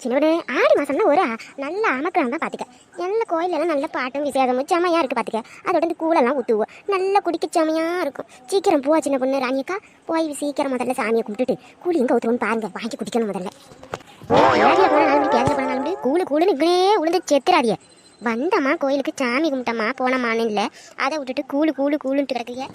சின்னோடு ஆடி மாதம் தான் ஒரு நல்ல அமக்கலாம் தான் பார்த்துக்க. நல்ல கோயிலெல்லாம் நல்ல பாட்டும் விசேஷமும் செமையாக இருக்குது பார்த்துக்க. அதோட இந்த கூழெல்லாம் ஊற்றுவோம், நல்லா குடிக்க செமையாக இருக்கும். சீக்கிரம் போவா சின்ன பொண்ணு ராணியக்கா, போய் சீக்கிரம் முதல்ல சாமியை கும்பிட்டுட்டு கூழ் எங்கே ஊற்றுவோன்னு பாருங்க, வாங்கி குடிக்கணும் முதல்ல. பேதியில் போன நாள் பேதியில் போன நாள் கூழுன்னு இங்கே உளுந்து செத்துறாதிய. வந்தம்மா கோயிலுக்கு சாமி கும்பிட்டம்மா போனமான்னு இல்லை, அதை விட்டுட்டு கூழுன்ட்டு கிடக்குங்க.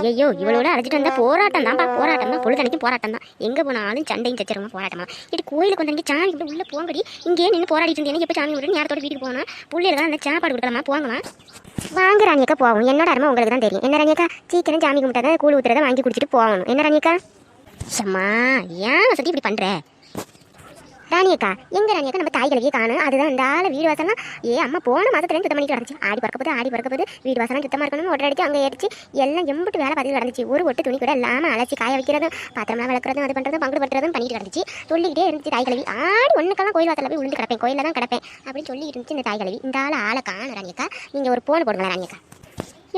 ஐயோ இவளோட அழைச்சிட்டு வந்தால் போராட்டம் தான்ப்பா, போராட்டம் தான், பொழுதனைக்கும் போராட்டம் தான். எங்கே போனாலும் சண்டையும் சச்சரமா போராட்டமா. இது கோயிலுக்கு வந்தாங்க சாமி கும்பிட்டு உள்ளே போங்கடி, இங்கே நின்று போராடிட்டு இருந்தேன். எப்போ சாமி கும்பிட்டு நேரத்தோட வீட்டுக்கு போனால் பிள்ளைகள் அந்த சாப்பாடு கொடுக்கலாமா, போங்கம்மா. வாங்க ராணியக்கா போவோம், என்னோட அருமை உங்களுக்கு தான் தெரியும். என்ன ராணியக்கா, சீக்கிரம் சாமி கும்பிட்டாதான் கூழ் ஊற்றுறதை வாங்கி குடிச்சிட்டு போகணும். என்ன ராணியக்கா? அம்மா ஏன் வசதி இப்படி பண்ணுற ராணியக்கா? எங்க ராணியக்கா நம்ம தாய்களுக்கே காணும். அதுதான் இந்த ஆளை வீடு வாசலாம் அம்மா போன மாதத்துலேருந்து சுத்தம் பண்ணிட்டு கிடந்துச்சு. ஆடி பறக்கப்போது வீடு வாசலாம் சுத்தமாக இருக்கணும், ஒட்டை அடிச்சு அங்கே அடிச்சு எல்லாம் எம்பிட்டு வேலை பார்த்துட்டு கிடந்துச்சு. ஒரு ஒட்டு துணி கூட இல்லாமல் அழைச்சி காய வைக்கிறதும் பாத்திரம்லாம் வளர்க்குறதும் அது பண்ணுறதும் பங்கு பட்டுறதும் பண்ணிட்டு கிடந்துச்சு. சொல்லிக்கிட்டே இருந்துச்சு தாய் கல்வி. ஆடி ஒன்றுக்கெல்லாம் கோயில் வாசலில் போய் விழுந்து கிடப்பேன், கோயிலில் தான் கிடப்பேன் அப்படின்னு சொல்லிட்டு இருந்துச்சு இந்த தாய் கல்வி. இந்த ஆளை காணும் ராணியக்கா, நீங்கள் ஒரு போன் போடுங்களா ராணியக்கா?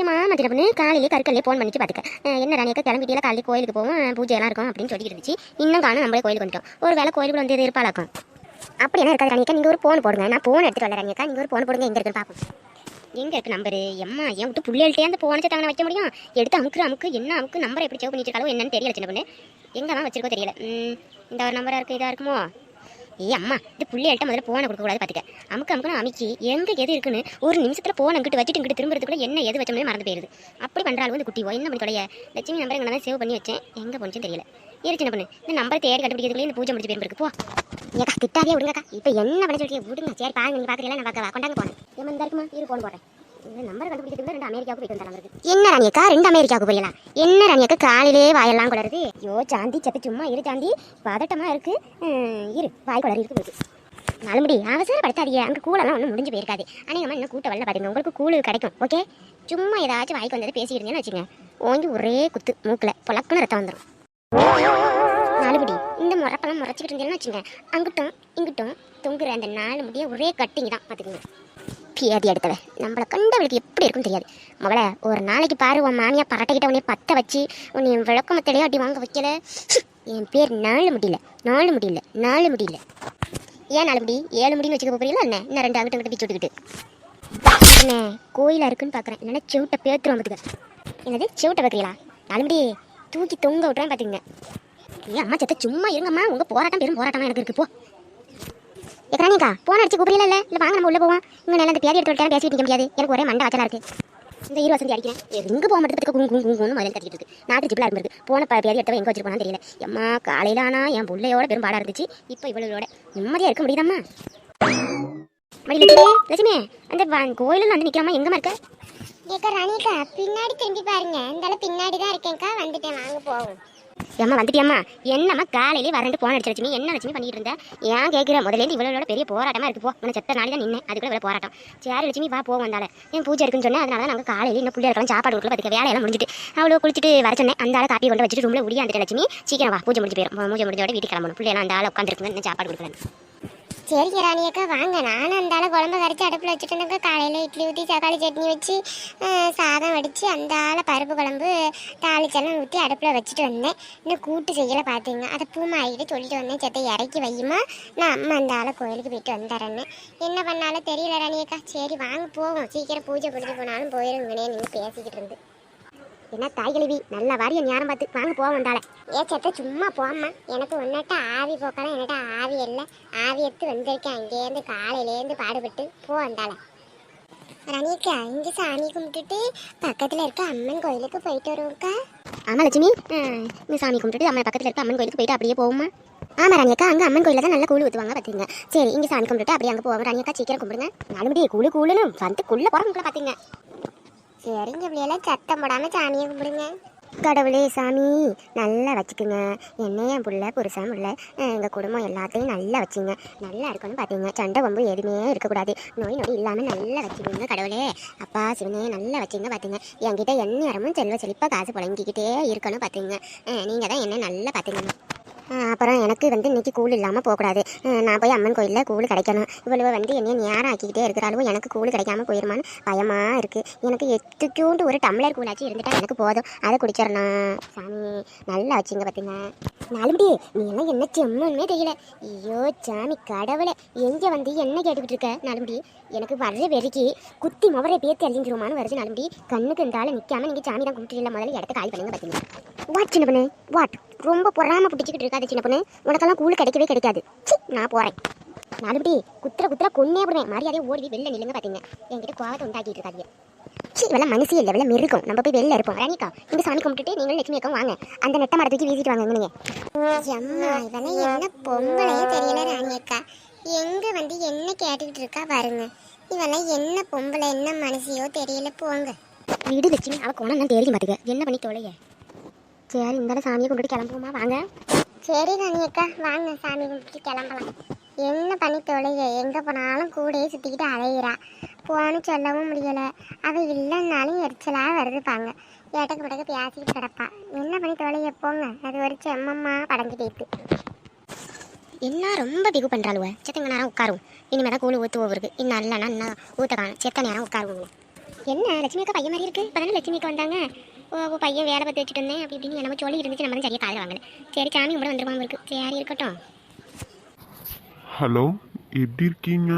ஏமா மத்திய பொண்ணு காலையிலே கற்கல்லே ஃபோன் பண்ணிட்டு பார்த்துக்க. என்ன ராணியக்கா கிளம்பிட்டியில் காலையில் கோயிலுக்கு போவோம், பூஜையெல்லாம் இருக்கும் அப்படின்னு சொல்லிட்டு இருந்துச்சு. இன்னும் காணும், நம்மளே கோயிலுக்கு வந்துட்டோம். ஒரு வேலை கோயிலுக்கு வந்து இருப்பாளாக்கும். அப்படி என்ன இருக்காது ராணியக்கா, நீங்கள் ஒரு ஃபோன் போடுங்க, நான் ஃபோன் எடுத்துட்டு வரல ராணியக்கா. நீங்கள் ஒரு ஃபோன் போடுங்க, எங்கே இருக்குன்னு பார்ப்போம். எங்கே இருக்குது நம்பரு? எம்மா ஏன் விட்டு புள்ளிகள்ட்டே அந்த ஃபோனை தவணை வைக்க முடியும்? எடுத்து அமுக்கு என்ன அமுக்கு நம்பரை எப்படி சேவ் பண்ணிட்டு இருக்காளோ என்னன்னு தெரியல சின்ன பொண்ணு. எங்கே தான் வச்சிருக்கோ தெரியல. இந்த ஒரு நம்பராக இருக்குது, இதாக இருக்குமோ? அம்மா இது புள்ளிகள்ட்ட முதல்ல ஃபோனை கொடுக்கக்கூடாது பார்த்துக்க. அமுக்குன்னு அமைக்கி எங்கே எது இருக்குன்னு ஒரு நிமிஷத்தில் ஃபோன் அங்கிட்டு வச்சுட்டு இங்கிட்டு திரும்புறதுக்குள்ள என்ன எது வச்சோம்னே மறந்து போயிருது. அப்படி பண்ணுறாள் வந்து குட்டிவோ என்ன பண்ணி தொலைய. லட்சுமி நம்பரை எங்கே தான் சேவ் பண்ணி வச்சேன், எங்கே போச்சுன்னு தெரியல. சின்ன பொண்ணு இந்த நம்பரை தேடி கண்டுபிடிக்கிறதுக்குள்ளே இந்த பூஜை முடிச்சு போயிருக்கு. போ ஏக்கா திட்டாதே விடுங்கக்கா. இப்போ என்ன பண்ண சொல்லிட்டு விடுங்க. சரி பாருங்க, நீங்கள் பார்க்குறீங்களா, நான் பார்க்க கொண்டாங்க போனேன். ஏன் இந்த இருக்குமா இரு ஃபோன் போடுறேன். இந்த நம்பரை கண்டுபிடிக்கிறதுக்குள்ள 2 அமெரிக்காவுக்கு போயிட்டு வந்தாங்க. என்ன ராணியக்கா 2 அமெரிக்காவுக்கு போயிடலாம்? என்ன ராணியக்கா காலையிலே வாயெல்லாம் குளருது? சாந்தி சத்து சும்மா இரு சாந்தி, பதட்டமாக இருக்கு. இரு வாய் குளறி இருக்கு. நாலுமுடி அவசரப்படுத்தாதீங்க, அங்கே கூழெல்லாம் ஒன்றும் முடிஞ்சு போயிருக்காது. அநேகமாக இன்னும் கூட்ட வரல பார்த்துங்க, உங்களுக்கு கூழ் கிடைக்கும். ஓகே, சும்மா ஏதாச்சும் வாய்க்கு வந்தது பேசிக்கிட்டு இருந்தேன்னு வச்சுங்க, ஓங்கி ஒரே குத்து மூக்கில் பொலக்குன்னு ரத்தம் வந்துடும். நாலுமுடி இந்த முறப்பெல்லாம் முறைச்சிக்கிட்டு இருந்தேன்னு வச்சுங்க, அங்கிட்டும் இங்கிட்டும் தொங்குற அந்த 4 முடிய ஒரே கட்டிங்க தான் பார்த்துக்குங்க. பியாதி எடுத்தவ நம்மளை கண்டவளுக்கு எப்படி இருக்குன்னு தெரியாது. மகள ஒரு நாளைக்கு பாரு, உன் மாமியா பரட்டைக்கிட்ட உன்னை பற்ற வச்சு உன்னை விளக்கம தெளிவாட்டி வாங்க வைக்கல. என் பேர் 4 முடியல. ஏன் 4 முடி 7 முடின்னு வச்சுக்க போறீங்களா என்ன? இன்னும் 2 அங்கிட்ட பிச்சு விட்டுக்கிட்டு என்ன கோயிலாக இருக்குன்னு பார்க்குறேன். இல்லைன்னா செவிட்ட பேத்துருவோம் பார்த்துக்க. என்னது செவிட்ட பார்க்குறீங்களா? 4 முடி தூக்கி தொங்க விட்டுறேன் பார்த்துங்க. அம்மா சத்த சும்மா இருங்கம்மா, உங்கள் போராட்டம் பெரும் போராட்டமாக எனக்கு இருக்குது. போ எக்கரானிக்கா போன அடிச்சு கூப்பிடல இல்லை வாங்க நம்ம உள்ளே போவோம். இங்கே நல்லா இந்த பேதி எடுத்து விட்டாலும் பேசிட்டு முடியாது. எனக்கு ஒரே மண்டை வச்சலாக இருக்குது. இந்த 20 வசந்தி அடிக்கிறேன், எங்கே போக மாட்டேன் குங்குன்னு முதல்ல கட்டிட்டு இருக்கு. நாட்டு ஜிப்பில் இருக்குது. போன பேதி எடுத்தவன் எங்கே வச்சிருப்பானு தெரியல. எம்மா காலையில் ஆனால் என் பிள்ளையோட பெரும் பாடாக இருந்துச்சு. இப்போ இவ்வளோட நிம்மதியாக இருக்க முடியுதாம்மா? லட்சுமி அந்த கோயிலில் வந்து நிற்காம எங்கம்மா இருக்க? ஏக்கா ராணிக்கா பின்னாடி திரும்பி பாருங்க, இந்த பின்னாடி தான் இருக்கேன்க்கா, வந்துட்டேன் வாங்க போவோம். ஏம்மா வந்துட்டியம்மா? என்னம்மா காலையிலே வரண்டு போன அடிச்சு லட்சுமி, என்ன லட்சுமி பண்ணிட்டு இருந்தேன்? ஏன் கேட்குற? முதலேருந்து இவ்வளோட பெரிய போராட்டமாக இருக்குது. போ உன்னை செத்த நாளை தான் நின்று அதுக்குள்ள இவ்வளோ போராட்டம். சரி லட்சுமி வா போவோம். வந்தால என் பூஜை இருக்குன்னு சொன்னேன், அதனால தான் நாங்கள் காலையில் இன்னும் பிள்ளை இருக்கலாம் சாப்பாடு கொடுக்கல பார்த்துக்க. வேலையெல்லாம் முடிஞ்சிட்டு அவ்வளோ குளிச்சுட்டு வர சொன்னேன். அந்த ஆளை காப்பி கொண்டு வச்சுட்டு ரூமில் உடியாந்துட்டு லட்சுமி சீக்கிரம் வா, பூஜை முடிஞ்சு போயிடும். பூஜை முடிஞ்சோட வீட்டுக்கு கிளம்பணும். பிள்ளைலாம் அந்த ஆளை உட்காந்துருக்குங்க, இன்னும் சாப்பாடு கொடுக்கல. சரிங்க ராணியக்கா வாங்க, நானும் அந்த குழம்பு கரைச்சி அடுப்பில் வச்சுட்டேனாக்கா. காலையில் இட்லி ஊற்றி தக்காளி சட்னி வச்சு சாதம் வடித்து அந்த பருப்பு குழம்பு தாளிச்செல்லாம் ஊற்றி அடுப்பில் வச்சுட்டு வந்தேன். இன்னும் கூட்டு செய்யலை பார்த்துங்க. அதை பூமாயிட்டு சொல்லிட்டு வந்தேன், செத்தை இறக்கி வையுமா, நான் அம்மா அந்த கோயிலுக்கு போயிட்டு வந்துடுறேன்னு. என்ன பண்ணாலும் தெரியல ராணியக்கா. சரி வாங்க போவோம், சீக்கிரம் பூஜை பிடிச்சி போனாலும் போயிடுங்கண்ணே. நீங்கள் பேசிக்கிட்டு இருந்து என்ன தாய் கழுவி நல்லா வாரிய நேரம் பார்த்து வாங்க போக வந்தாலே. செத்த சும்மா போம்மா, எனக்கு ஒன்னாட்ட ஆவி போக்கலாம், என்னட்ட ஆவி இல்லை. ஆவி எடுத்து வந்திருக்கேன் அங்கேருந்து காலையிலேருந்து பாடுபட்டு போ வந்தால. ரணியக்கா இங்கே சாமி கும்பிட்டுட்டு பக்கத்தில் இருக்க அம்மன் கோயிலுக்கு போயிட்டு வருவோம்க்கா. ஆமாம் லட்சுமி, இங்கே சாமி கும்பிட்டுட்டு அம்மன் பக்கத்தில் இருக்க அம்மன் கோயிலுக்கு போயிட்டு அப்படியே போவோமா? ஆமாம் ராணியக்கா, அங்கே அம்மன் கோயிலில் தான் நல்லா கூழ் ஊற்றுவாங்க பார்த்துங்க. சரி இங்கே சாமி கும்பிட்டுட்டு அப்படியே அங்கே போவோம். ராணியக்கா சீக்கிரம் கும்பிடுங்க. நாலுமுடி கூழுன்னு வந்துக்குள்ளே போகிறவங்கள பார்த்துங்க. சரிங்க இப்படியெல்லாம் சத்தம் போடாமல் சாமியை கும்பிடுங்க. கடவுளே சாமி நல்லா வச்சுக்குங்க, என்ன என் பிள்ளை புருஷன் பிள்ளை எங்கள் குடும்பம் எல்லாத்தையும் நல்லா வச்சுங்க. நல்லா இருக்கணும் பார்த்தீங்க, சண்டை வம்பு எதுவுமே இருக்கக்கூடாது, நோய் நொடி இல்லாமல் நல்லா வச்சுக்கோங்க கடவுளே. அப்பா சிவனே நல்லா வச்சுங்க பார்த்துங்க. என்கிட்ட எந்நேரமும் செல்வ செழிப்பாக காசு புழங்கிக்கிட்டே இருக்கணும் பார்த்துங்க. நீங்கள் தான் என்ன நல்லா பார்த்துங்க. அப்புறம் எனக்கு இன்னைக்கு கூழ் இல்லாமல் போகக்கூடாது. நான் போய் அம்மன் கோயிலில் கூழ் கிடைக்கணும். இவ்வளவு என்னைய நேரம் ஆக்கிக்கிட்டே இருக்கிறாலும் எனக்கு கூழ் கிடைக்காம போயிருமான்னு பயமாக இருக்குது. எனக்கு எத்துக்கூண்டு ஒரு டம்ளர் கூழாச்சும் இருந்துட்டா எனக்கு போதும், அதை குடிச்சிடணும். சாமி நல்லா வச்சுங்க பார்த்துங்க. நாலுமுடி நீ எல்லாம் என்ன செம்மன்னே தெரியல. ஐயோ சாமி கடவுளே, எங்க வந்து என்ன கேட்டுக்கிட்டு இருக்க நாலுமுடி? எனக்கு வர்ற வெறிக்கு குத்தி முவரை பேத்தி அழிஞ்சிருமான்னு வருது நாலுமுடி. கண்ணுக்கு இருந்தாலும் நிற்காம நீங்க சாமி தான் கும்பிட்டு முதல்ல இடத்த காலி பண்ணுங்க பார்த்தீங்க. வாட் சின்ன பொண்ணு வாட், ரொம்ப பொறாம பிடிச்சிக்கிட்டு இருக்காது சின்ன பொண்ணு. உனக்கெல்லாம் கூழ் கிடைக்கவே கிடைக்காது. நான் போறேன் நாலுமுடி. குத்துற கொன்னே போடுவேன். மரியாதையை ஓடி வெளில நில்லுங்க பார்த்தீங்க. என்கிட்ட கோவத்தை உண்டாக்கிட்டு இருக்காதிய. இவெல்லாம் மனசு இல்லை, இவெல்லாம் மிருகம். நம்ம போய் வெளில இருப்போம். ராணிக்கா இந்த சாமி கும்பிட்டுட்டு நீங்களும் லட்சுமி அக்கா வாங்க, அந்த நெட்ட மரத்துக்கு வீசிட்டு வாங்க நீங்க. அம்மா இவெல்லாம் என்ன பொம்பளையே தெரியல ராணியக்கா. எங்க வந்து என்ன கேட்டுக்கிட்டு இருக்கா பாருங்க. இவெல்லாம் என்ன பொம்பளை என்ன மனசியோ தெரியல. போங்க வீடு லட்சுமி அவ கோணம் தான் தெரியும் பார்த்துக்க. என்ன பண்ணி தொலைய? சரி இந்த சாமியை கொண்டுட்டு கிளம்புவோமா? வாங்க. சரி ராணியக்கா வாங்க, சாமி கும்பிட்டு கிளம்பலாம். என்ன பண்ணி தொலைய, எங்கே போனாலும் கூடயே சுற்றிக்கிட்டு அலையிறா. போன்னு சொல்லவும் முடியலை. அவள் இல்லைன்னாலும் எரிச்சலாக வருதுப்பாங்க. ஏட்டக்கு படக்கு பேசிக்கிட்டு கிடப்பா. என்ன பண்ணி தொலைய போங்க. அது ஒரு செம்மம்மா படைஞ்சு போயிட்டு. என்ன ரொம்ப பிகு பண்ணுறாளுவ. செத்தங்க நேரம் உட்காரும். இனிமேல் தான் கூழ் ஊற்றுவோம் இருக்கு. இன்னும் இல்லைனா இன்னும் ஊற்ற காணும். செத்த நேரம் உட்காருவோம். என்ன லட்சுமி அக்கா பையன் மாதிரி இருக்கு. இப்போ தானே லட்சுமி அக்கா வந்தாங்க. ஓ பையன் வேலை பார்த்து வச்சுட்டு இருந்தேன் அப்படி இப்படின்னு நம்ம சொல்லி இருந்துச்சு. நம்ம தான் சரியாக காதில் வாங்கல. சரி சாமி கூட வந்துருவாங்க இருக்கு. சரி இருக்கட்டும். ஹலோ, எப்படி இருக்கீங்க?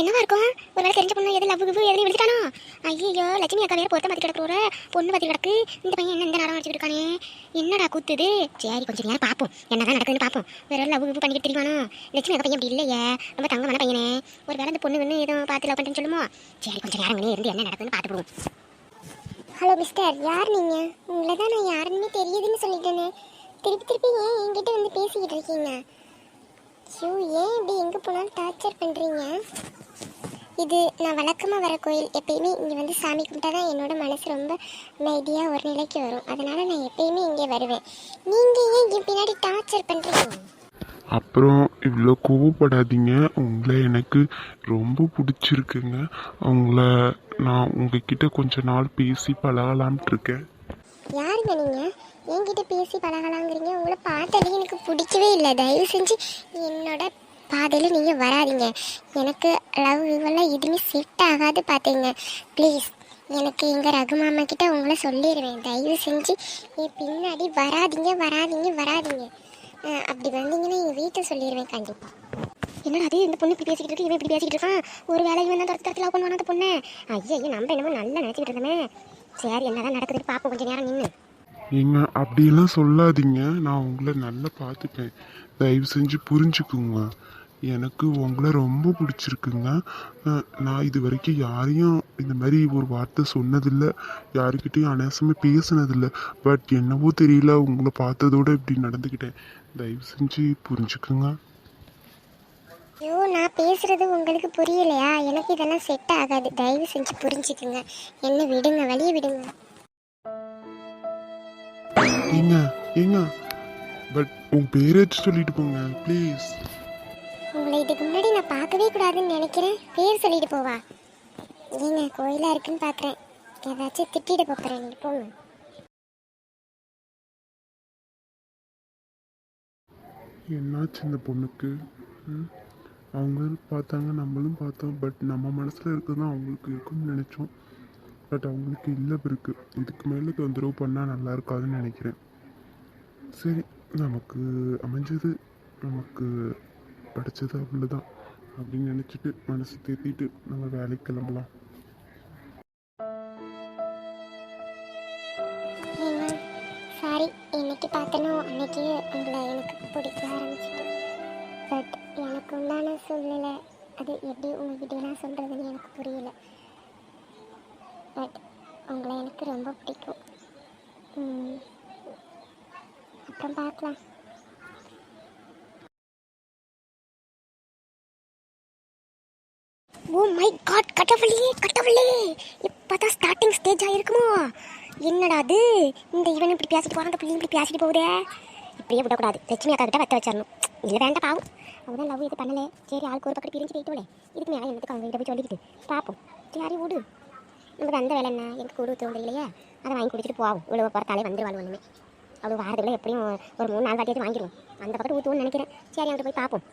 என்னவா இருக்கும்? ஒரு வேலை தெரிஞ்ச பொண்ணு எது லவ் எதுவும் எடுத்துட்டானோ? ஐயோ லட்சுமி அக்கா வேற பொறுத்த மாத்தி கிடக்குற பொண்ணு பத்தி கிடக்கு. இந்த பையன் என்ன இந்த நேரம் வச்சுட்டு இருக்கானே, என்னடா கூத்துது? சரி கொஞ்சம் நேரம் பார்ப்போம், என்னதான் நடக்குதுன்னு பார்ப்போம். வேற லவ் பண்ணிக்கிட்டு தெரியுமானோ? லட்சுமி அக்கா பையன் அப்படி இல்லையே, ரொம்ப தங்கமான பையனே. ஒரு வேலை இந்த பொண்ணு வேணும் எதுவும் பார்த்து லவ் பண்ணிட்டு சொல்லுமோ? சரி கொஞ்சம் நேரம் இருந்து என்ன நடக்குதுன்னு பார்த்துடுவோம். ஹலோ மிஸ்டர், யார் நீங்கள்? உங்களை தான் நான் யாருன்னு தெரியுதுன்னு சொல்லிட்டேனே. திருப்பி ஏன் என்கிட்ட வந்து பேசிக்கிட்டு இருக்கீங்க? ஐயோ ஏன் இப்படி எங்கே போனாலும் டார்ச்சர் பண்ணுறீங்க? இது நான் வழக்கமாக வர கோயில். எப்பயுமே இங்கே வந்து சாமி கும்பிட்டா தான் என்னோட மனசு ரொம்ப அமைதியாக ஒரு நிலைக்கு வரும். அதனால் நான் எப்பயுமே இங்கே வருவேன். நீங்கள் ஏன் இங்கே பின்னாடி டார்ச்சர் பண்ணுறீங்க? அப்புறம் இவ்வளோ கோவப்படாதீங்க. உங்களை எனக்கு ரொம்ப பிடிச்சிருக்குங்க. நான் உங்ககிட்ட கொஞ்ச நாள் பேசி பழகலாம்ட்டு இருக்கேன். யாருங்க நீங்கள்? என்கிட்ட பேசி பழகலாங்கிறீங்க? உங்களை பார்த்தாலே எனக்கு பிடிக்கவே இல்லை. தயவு செஞ்சு என்னோட பாதையில் நீங்கள் வராதிங்க. எனக்கு லவ் இவெல்லாம் எதுவுமே செட் ஆகாது பார்த்தீங்க. ப்ளீஸ் எனக்கு எங்கள் ரகு மாமா கிட்ட உங்களை சொல்லிடுவேன். தயவு செஞ்சு என் பின்னாடி வராதிங்க வராதிங்க வராதிங்க. அப்படி வந்தீங்கன்னா எங்கள் வீட்டை சொல்லிடுவேன் கண்டிப்பாக. என்னடா அது இந்த பொண்ணு இப்படி பேசிக்கிட்டு இருக்கு, இவன் இப்படி பேசிக்கிட்டு இருக்கான். ஒரு வேலை இவன் தான் தரத்து லவ் பண்ணுவான அந்த பொண்ணு. ஐயா நம்ம என்னமோ நல்லா நினச்சிக்கிட்டு இருந்தோமே. சரி என்னதான் நடக்குதுன்னு பார்ப்போம். கொஞ்சம் நேரம் நின்று. ஏங்க அப்படியெல்லாம் சொல்லாதீங்க. நான் உங்களை நல்லா பார்த்துப்பேன். தயவு செஞ்சு புரிஞ்சுக்குங்க. எனக்கு உங்களை ரொம்ப பிடிச்சிருக்குங்க. நான் இது வரைக்கும் யாரையும் இந்த மாதிரி ஒரு வார்த்தை சொன்னதில்லை, யாருக்கிட்டையும் அனாவசியமாக பேசினதில்லை. பட் என்னவோ தெரியல, உங்களை பார்த்ததோடு இப்படி நடந்துக்கிட்டேன். தயவு செஞ்சு புரிஞ்சுக்குங்க. ஐயோ நான் பேசுகிறது உங்களுக்கு புரியலையா? எனக்கு இதெல்லாம் செட் ஆகாது. தயவு செஞ்சு புரிஞ்சுக்குங்க. என்ன விடுங்க, வழியை விடுங்க. ஏங்க ஏங்க பட் உன் பேராச்சும் சொல்லிட்டு போங்க ப்ளீஸ். உங்களை இதுக்கு முன்னாடி நான் பார்க்கவே கூடாதுன்னு நினைக்கிறேன். பேர் சொல்லிட்டு போவா? ஏங்க கோயிலாக இருக்குன்னு பார்க்குறேன். ஏதாச்சும் திட்டிட்டு போகிறேன். நீங்கள் போங்க. என்னாச்சு இந்த பொண்ணுக்கு? அவங்களும் பார்த்தாங்க, நம்மளும் பார்த்தோம். பட் நம்ம மனசில் இருக்கிறது தான் அவங்களுக்கு இருக்குன்னு நினச்சோம். பட் அவங்களுக்கு இல்லை இருக்கு. இதுக்கு மேலே தொந்தரவு பண்ணால் நல்லா இருக்காதுன்னு நினைக்கிறேன். சரி, நமக்கு அமைஞ்சது நமக்கு படித்தது அவ்வளோதான் அப்படின்னு நினச்சிட்டு மனசு தேத்திட்டு நம்ம வேலைக்கு கிளம்பலாம். சாரி, இன்னைக்கு பார்த்தனோ அன்னைக்கு உங்களை எனக்கு பிடிக்க ஆரம்பிச்சிட்டு. பட் எனக்கு உண்டான சூழ்நிலை அது எப்படி உங்ககிட்டலாம் சொல்கிறதுன்னு எனக்கு புரியல. பட் உங்களை எனக்கு ரொம்ப பிடிக்கும். அப்புறம் பார்க்கலாம். ஓ மை காட், கடவுளே இப்பதான் ஸ்டார்டிங் ஸ்டேஜ் ஆயிருக்குமோ? என்னடா அது, இந்த இவன் இப்படி பேசிட்டு போறான், அந்த பிள்ளையும் இப்படி பேசிட்டு போகுதே. இப்படியே விடக்கூடாது. லட்சுமி அக்கா கிட்ட வத்த வச்சிடணும். இல்லை வேண்டாம் பாவம், அவதான் லவ் இது பண்ணலே. சரி ஆளுக்கு ஒரு பக்கத்து பிரிஞ்சு போயிட்டோலே. இதுக்கு மேலே என்னத்துக்கு அவங்க கிட்ட போய் சொல்லிக்கிட்டு பார்ப்போம். சரி விடு, நமக்கு அந்த வேலை என்ன, எனக்கு கூடு ஊற்றுறது இல்லையா, அதை வாங்கி குடிச்சிட்டு போவோம். இவ்வளோ போகிறத்தாலே வந்துடுவாள் ஒன்றுமே. அவ்வளோ வாரத்துக்குள்ள எப்படியும் ஒரு 3-4 வாட்டியாச்சும் வாங்கிடுவோம். அந்த பக்கத்து ஊற்றுவோன்னு நினைக்கிறேன். சரி அங்கே போய் பார்ப்போம்.